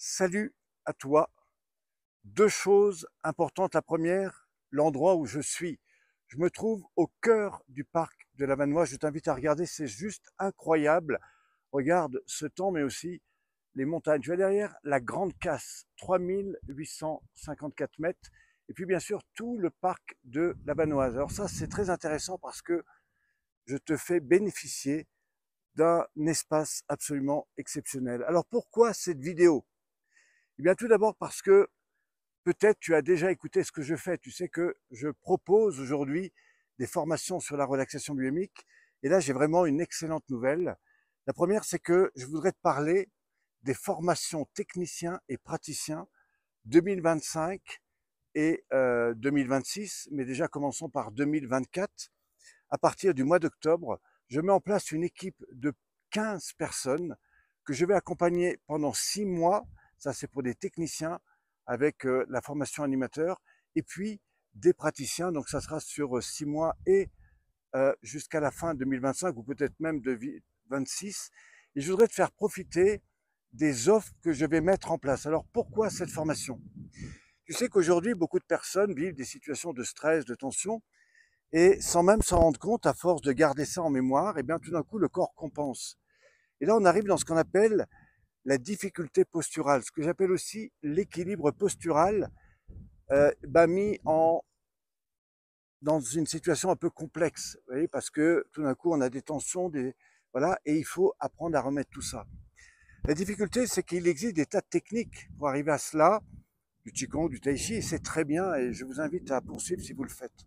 Salut à toi. Deux choses importantes. La première, l'endroit où je suis. Je me trouve au cœur du parc de la Vanoise. Je t'invite à regarder, c'est juste incroyable. Regarde ce temps, mais aussi les montagnes. Tu vois derrière la Grande Casse, 3854 mètres. Et puis bien sûr, tout le parc de la Vanoise. Alors ça, c'est très intéressant parce que je te fais bénéficier d'un espace absolument exceptionnel. Alors pourquoi cette vidéo? Eh bien tout d'abord parce que peut-être tu as déjà écouté ce que je fais. Tu sais que je propose aujourd'hui des formations sur la relaxation biomique. Et là, j'ai vraiment une excellente nouvelle. La première, c'est que je voudrais te parler des formations techniciens et praticiens 2025 et 2026. Mais déjà, commençons par 2024. À partir du mois d'octobre, je mets en place une équipe de 15 personnes que je vais accompagner pendant 6 mois. Ça, c'est pour des techniciens avec la formation animateur et puis des praticiens. Donc, ça sera sur 6 mois et jusqu'à la fin 2025 ou peut-être même de 26. Et je voudrais te faire profiter des offres que je vais mettre en place. Alors, pourquoi cette formation? Tu sais qu'aujourd'hui, beaucoup de personnes vivent des situations de stress, de tension, et sans même s'en rendre compte, à force de garder ça en mémoire, et bien tout d'un coup, le corps compense. Et là, on arrive dans ce qu'on appelle la difficulté posturale, ce que j'appelle aussi l'équilibre postural, mis dans une situation un peu complexe, vous voyez, parce que tout d'un coup, on a des tensions, voilà, et il faut apprendre à remettre tout ça. La difficulté, c'est qu'il existe des tas de techniques pour arriver à cela, du Qigong, du Tai Chi, et c'est très bien, et je vous invite à poursuivre si vous le faites.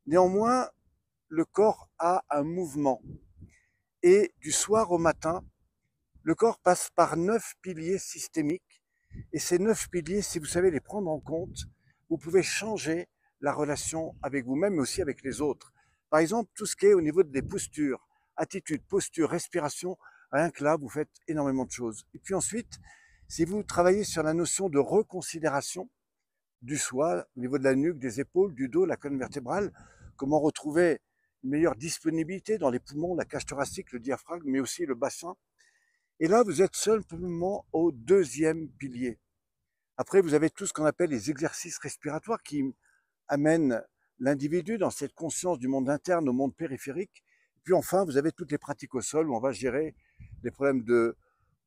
Néanmoins, le corps a un mouvement. Et du soir au matin, le corps passe par 9 piliers systémiques. Et ces 9 piliers, si vous savez les prendre en compte, vous pouvez changer la relation avec vous-même, mais aussi avec les autres. Par exemple, tout ce qui est au niveau des postures, attitude, posture, respiration, rien que là, vous faites énormément de choses. Et puis ensuite, si vous travaillez sur la notion de reconsidération du soi, au niveau de la nuque, des épaules, du dos, la colonne vertébrale, comment retrouver une meilleure disponibilité dans les poumons, la cage thoracique, le diaphragme, mais aussi le bassin. Et là, vous êtes simplement au deuxième pilier. Après, vous avez tout ce qu'on appelle les exercices respiratoires qui amènent l'individu dans cette conscience du monde interne au monde périphérique. Et puis enfin, vous avez toutes les pratiques au sol où on va gérer les problèmes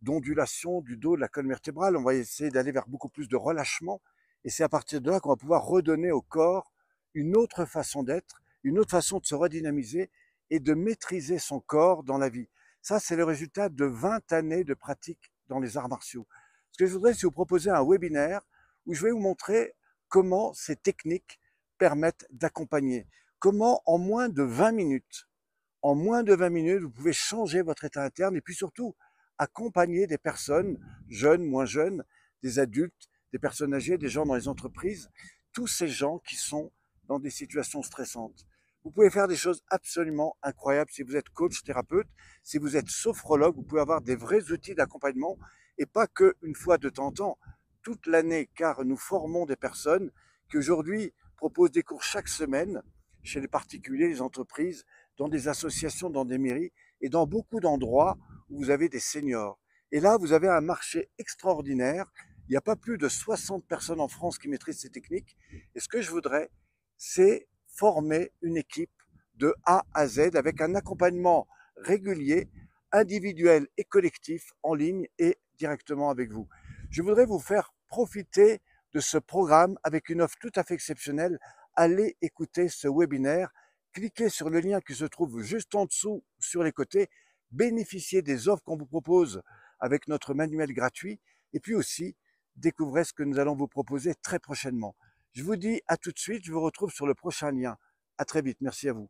d'ondulation du dos, de la colonne vertébrale. On va essayer d'aller vers beaucoup plus de relâchement. Et c'est à partir de là qu'on va pouvoir redonner au corps une autre façon d'être, une autre façon de se redynamiser et de maîtriser son corps dans la vie. Ça, c'est le résultat de 20 années de pratique dans les arts martiaux. Ce que je voudrais, c'est vous proposer un webinaire où je vais vous montrer comment ces techniques permettent d'accompagner. Comment en moins de 20 minutes, vous pouvez changer votre état interne et puis surtout accompagner des personnes jeunes, moins jeunes, des adultes, des personnes âgées, des gens dans les entreprises, tous ces gens qui sont dans des situations stressantes. Vous pouvez faire des choses absolument incroyables si vous êtes coach, thérapeute, si vous êtes sophrologue, vous pouvez avoir des vrais outils d'accompagnement et pas qu'une fois de temps en temps, toute l'année, car nous formons des personnes qui aujourd'hui proposent des cours chaque semaine chez les particuliers, les entreprises, dans des associations, dans des mairies et dans beaucoup d'endroits où vous avez des seniors. Et là, vous avez un marché extraordinaire. Il n'y a pas plus de 60 personnes en France qui maîtrisent ces techniques. Et ce que je voudrais, c'est former une équipe de A à Z avec un accompagnement régulier, individuel et collectif en ligne et directement avec vous. Je voudrais vous faire profiter de ce programme avec une offre tout à fait exceptionnelle. Allez écouter ce webinaire, cliquez sur le lien qui se trouve juste en dessous sur les côtés, bénéficiez des offres qu'on vous propose avec notre manuel gratuit et puis aussi découvrez ce que nous allons vous proposer très prochainement. Je vous dis à tout de suite, je vous retrouve sur le prochain lien. À très vite, merci à vous.